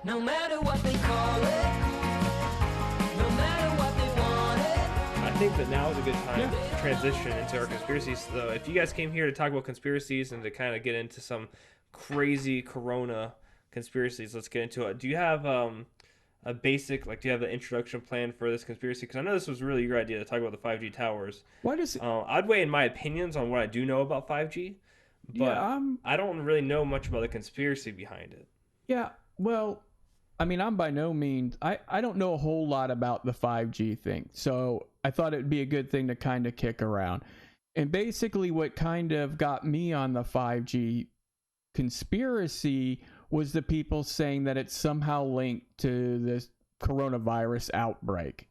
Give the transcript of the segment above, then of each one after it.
No matter what they call it, no matter what they want it. I think that now is a good time to transition into our conspiracies. So if you guys came here to talk about conspiracies and to kind of get into some crazy corona conspiracies, let's get into it. Do you have a basic, like, do you have an introduction plan for this conspiracy? Because I know this was really your idea to talk about the 5G towers. Why does it? I'd weigh in my opinions on what I do know about 5G, Yeah, but I don't really know much about the conspiracy behind it. yeah. Well, I mean, I'm by no means. I don't know a whole lot about the 5G thing, so I thought it would be a good thing to kind of kick around. And basically, what kind of got me on the 5G conspiracy was the people saying that it's somehow linked to this coronavirus outbreak.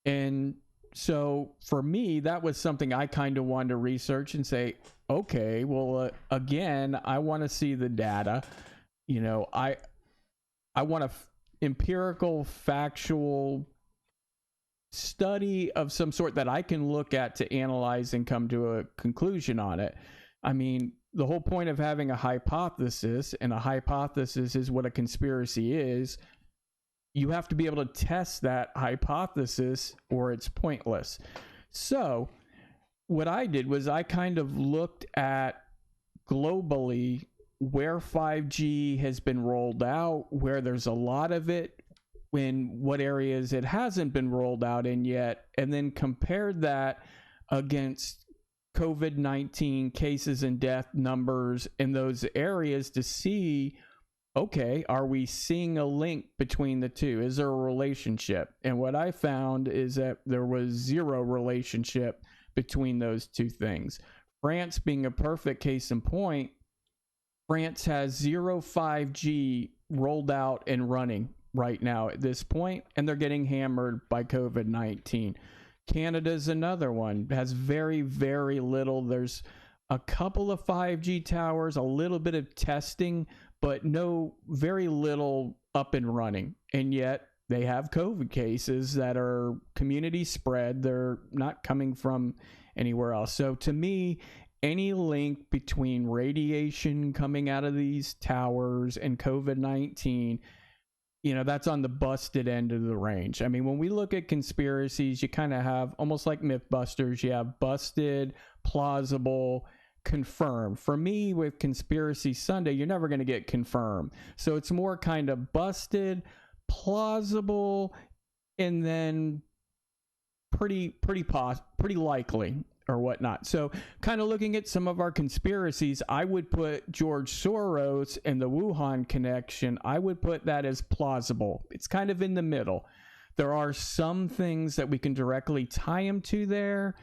And so for me, that was something I kind of wanted to research and say, okay, well, again, I want to see the data. You know, I want a empirical, factual study of some sort that I can look at to analyze and come to a conclusion on it. I mean, the whole point of having a hypothesis, and a hypothesis is what a conspiracy is, you have to be able to test that hypothesis or it's pointless. So what I did was I kind of looked at globally where 5G has been rolled out, where there's a lot of it, in what areas it hasn't been rolled out in yet, and then compared that against COVID-19 cases and death numbers in those areas to see, okay, are we seeing a link between the two? Is there a relationship? And what I found is that there was zero relationship between those two things. France being a perfect case in point, France has 5G rolled out and running right now at this point, and they're getting hammered by COVID-19. Canada's another one, has very, very little. There's a couple of 5G towers, a little bit of testing, but very little up and running. And yet they have COVID cases that are community spread. They're not coming from anywhere else. So to me, any link between radiation coming out of these towers and COVID-19, that's on the busted end of the range. I mean, when we look at conspiracies, you kind of have almost like Mythbusters. You have busted, plausible, confirmed. For me, with Conspiracy Sunday, you're never going to get confirmed. So it's more kind of busted, plausible, and then pretty likely or whatnot. So kind of looking at some of our conspiracies, I would put George Soros and the Wuhan connection, I would put that as plausible. It's kind of in the middle. There are some things that we can directly tie him to there,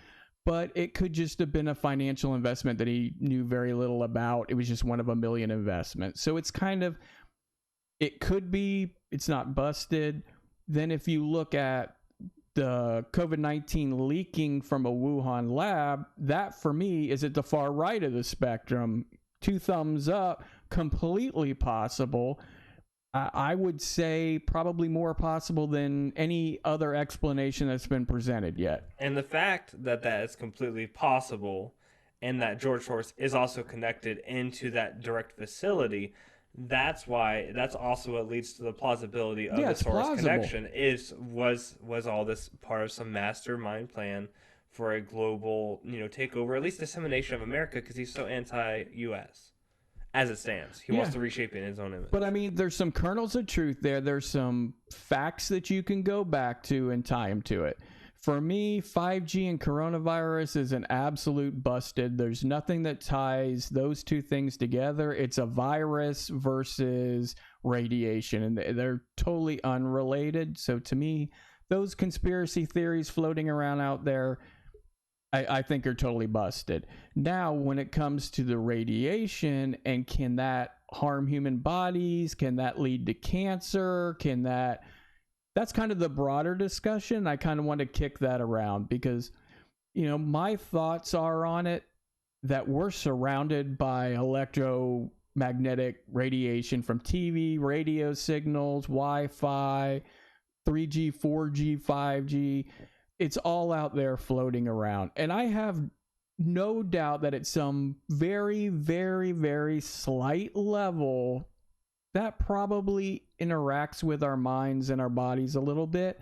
but it could just have been a financial investment that he knew very little about. It was just one of a million investments. So it's kind of, it could be, it's not busted. Then if you look at the COVID-19 leaking from a Wuhan lab, that for me is at the far right of the spectrum. 2 thumbs up, completely possible. I would say probably more possible than any other explanation that's been presented yet. And the fact that that is completely possible and that George Soros is also connected into that direct facility, that's also what leads to the plausibility of the Soros plausible connection was all this part of some mastermind plan for a global, takeover, at least dissemination of America, because he's so anti-US as it stands. He wants to reshape it in his own image. But I mean, there's some kernels of truth there. There's some facts that you can go back to and tie him to it. For me, 5G and coronavirus is an absolute busted. There's nothing that ties those two things together. It's a virus versus radiation, and they're totally unrelated. So to me, those conspiracy theories floating around out there, I think are totally busted. Now, when it comes to the radiation and can that harm human bodies? Can that lead to cancer? That's kind of the broader discussion. I kind of want to kick that around because, my thoughts are on it that we're surrounded by electromagnetic radiation from TV, radio signals, Wi-Fi, 3G, 4G, 5G. It's all out there floating around. And I have no doubt that at some very, very, very slight level, that probably interacts with our minds and our bodies a little bit.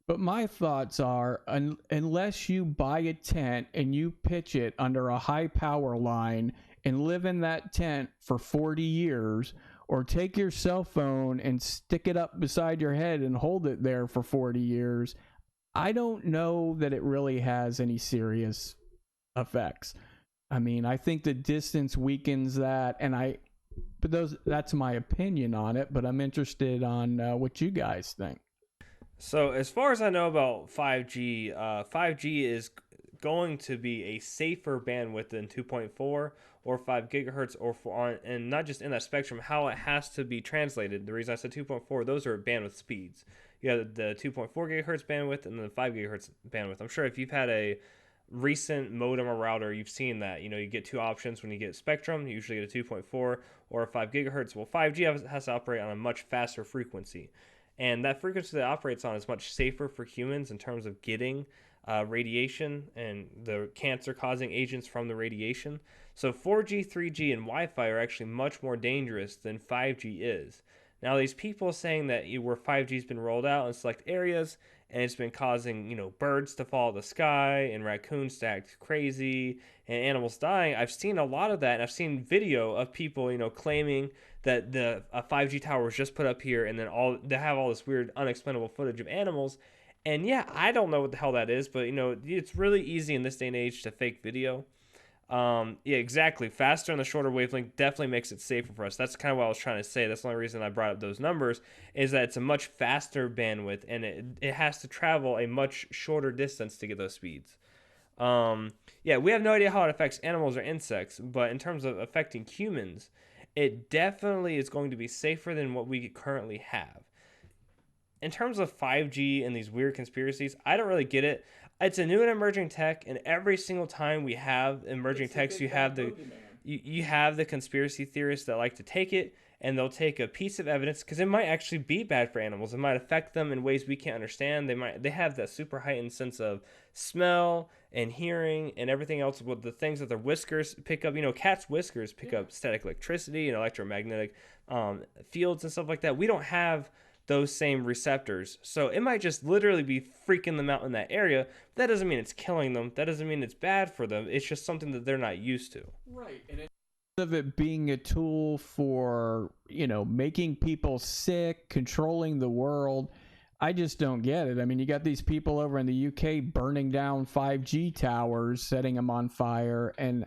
But my thoughts are, unless you buy a tent and you pitch it under a high power line and live in that tent for 40 years, or take your cell phone and stick it up beside your head and hold it there for 40 years, I don't know that it really has any serious effects. I mean, I think the distance weakens that, but that's my opinion on it. But I'm interested on what you guys think. So as far as I know about 5G, 5G is going to be a safer bandwidth than 2.4 or 5 gigahertz, or and not just in that spectrum, how it has to be translated. The reason I said 2.4, those are bandwidth speeds. You have the 2.4 gigahertz bandwidth and the 5 gigahertz bandwidth. I'm sure if you've had a recent modem or router, you've seen that. You know, you get two options when you get spectrum. You usually get a 2.4 or a 5 gigahertz. Well, 5G has to operate on a much faster frequency. And that frequency that it operates on is much safer for humans in terms of getting radiation and the cancer causing agents from the radiation. So 4G, 3G, and Wi Fi are actually much more dangerous than 5G is. Now, these people saying that where 5G has been rolled out in select areas and it's been causing, birds to fall out of the sky and raccoons to act crazy and animals dying, I've seen a lot of that. And I've seen video of people, claiming that a 5G tower was just put up here, and then they have all this weird, unexplainable footage of animals. And yeah, I don't know what the hell that is, but it's really easy in this day and age to fake video. Yeah, exactly. Faster on the shorter wavelength definitely makes it safer for us. That's kind of what I was trying to say. That's the only reason I brought up those numbers, is that it's a much faster bandwidth, and it has to travel a much shorter distance to get those speeds. Yeah, we have no idea how it affects animals or insects, but in terms of affecting humans, it definitely is going to be safer than what we currently have. In terms of 5G and these weird conspiracies, I don't really get it. It's a new and emerging tech, and every single time we have emerging techs, you have the conspiracy theorists that like to take it, and they'll take a piece of evidence because it might actually be bad for animals. It might affect them in ways we can't understand. They have that super heightened sense of smell and hearing and everything else with the things that their whiskers pick up. Cats' whiskers pick up static electricity and electromagnetic fields and stuff like that. We don't have those same receptors. So it might just literally be freaking them out in that area. That doesn't mean it's killing them. That doesn't mean it's bad for them. It's just something that they're not used to. Right. And instead of it being a tool for, making people sick, controlling the world, I just don't get it. I mean, you got these people over in the UK burning down 5G towers, setting them on fire, and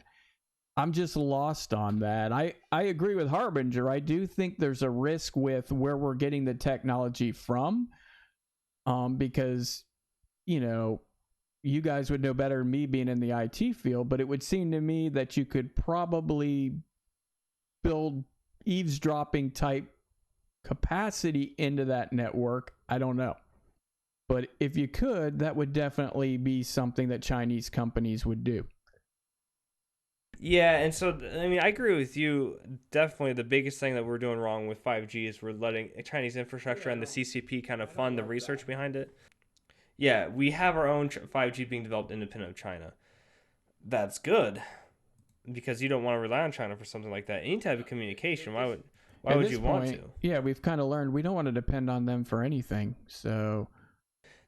I'm just lost on that. I agree with Harbinger. I do think there's a risk with where we're getting the technology from, because, you guys would know better than me being in the IT field, but it would seem to me that you could probably build eavesdropping type capacity into that network. I don't know. But if you could, that would definitely be something that Chinese companies would do. Yeah, and so I agree with you. Definitely, the biggest thing that we're doing wrong with 5G is we're letting Chinese infrastructure and the CCP kind of fund the research behind it. Yeah, we have our own 5G being developed independent of China. That's good, because you don't want to rely on China for something like that. Any type of communication, why would you want to? Yeah, we've kind of learned we don't want to depend on them for anything. So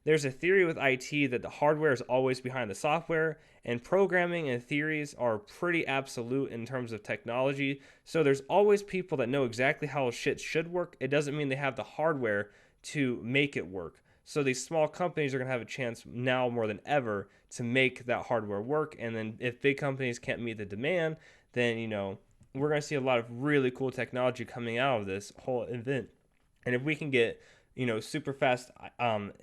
there's a theory with IT that the hardware is always behind the software, and programming and theories are pretty absolute in terms of technology. So there's always people that know exactly how shit should work. It doesn't mean they have the hardware to make it work. So these small companies are going to have a chance now more than ever to make that hardware work. And then if big companies can't meet the demand, then, we're going to see a lot of really cool technology coming out of this whole event. And if we can get super fast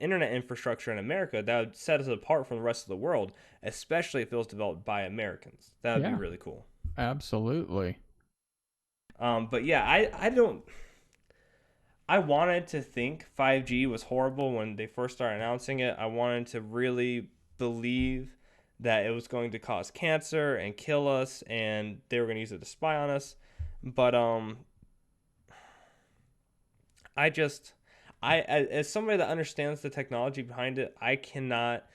internet infrastructure in America, that would set us apart from the rest of the world, especially if it was developed by Americans. That would be really cool. Absolutely. But yeah, I wanted to think 5G was horrible when they first started announcing it. I wanted to really believe that it was going to cause cancer and kill us, and they were going to use it to spy on us. But as somebody that understands the technology behind it, I cannot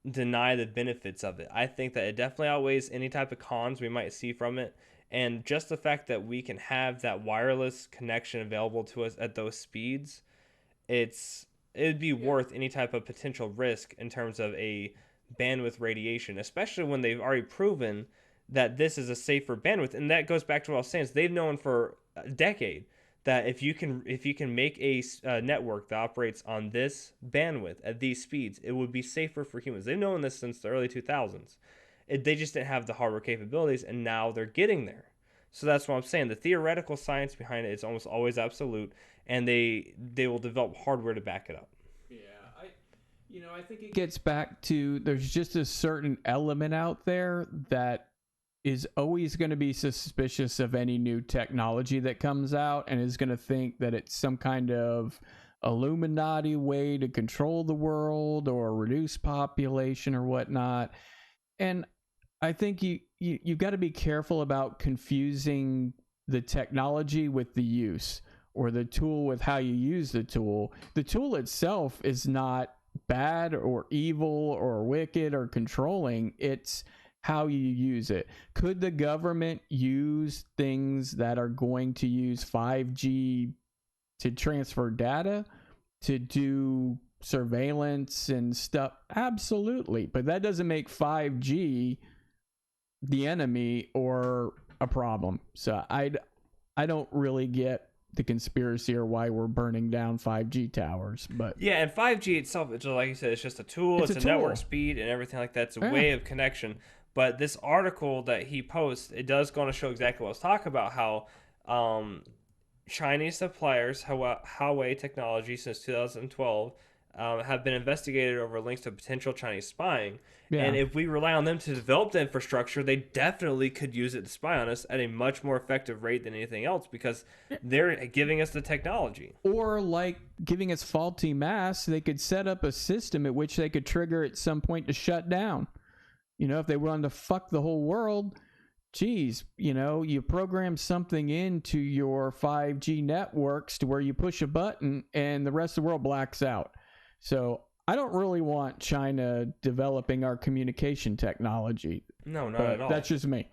deny the benefits of it. I think that it definitely outweighs any type of cons we might see from it. And just the fact that we can have that wireless connection available to us at those speeds, it'd be worth any type of potential risk in terms of a bandwidth radiation, especially when they've already proven that this is a safer bandwidth. And that goes back to what I was saying. Is they've known for a decade that if you can make a network that operates on this bandwidth at these speeds, it would be safer for humans. They've known this since the early 2000s. They just didn't have the hardware capabilities, and now they're getting there. So that's what I'm saying. The theoretical science behind it is almost always absolute, and they will develop hardware to back it up. Yeah, I think it gets back to there's just a certain element out there that is always going to be suspicious of any new technology that comes out and is going to think that it's some kind of Illuminati way to control the world or reduce population or whatnot. And I think you've got to be careful about confusing the technology with the use, or the tool with how you use the tool. The tool itself is not bad or evil or wicked or controlling. It's how you use it. Could the government use things that are going to use 5G to transfer data, to do surveillance and stuff? Absolutely. But that doesn't make 5G the enemy or a problem. So I don't really get the conspiracy or why we're burning down 5G towers. But yeah, and 5G itself, it's like you said, it's just a tool. It's a tool. Network speed and everything like that. It's a way of connection. But this article that he posts, it does go on to show exactly what I was talking about, how Chinese suppliers, Huawei technology since 2012, have been investigated over links to potential Chinese spying. Yeah. And if we rely on them to develop the infrastructure, they definitely could use it to spy on us at a much more effective rate than anything else, because they're giving us the technology. Or like giving us faulty masks, they could set up a system at which they could trigger at some point to shut down. If they wanted to fuck the whole world, geez, you program something into your 5G networks to where you push a button and the rest of the world blacks out. So I don't really want China developing our communication technology. No, not at all. That's just me.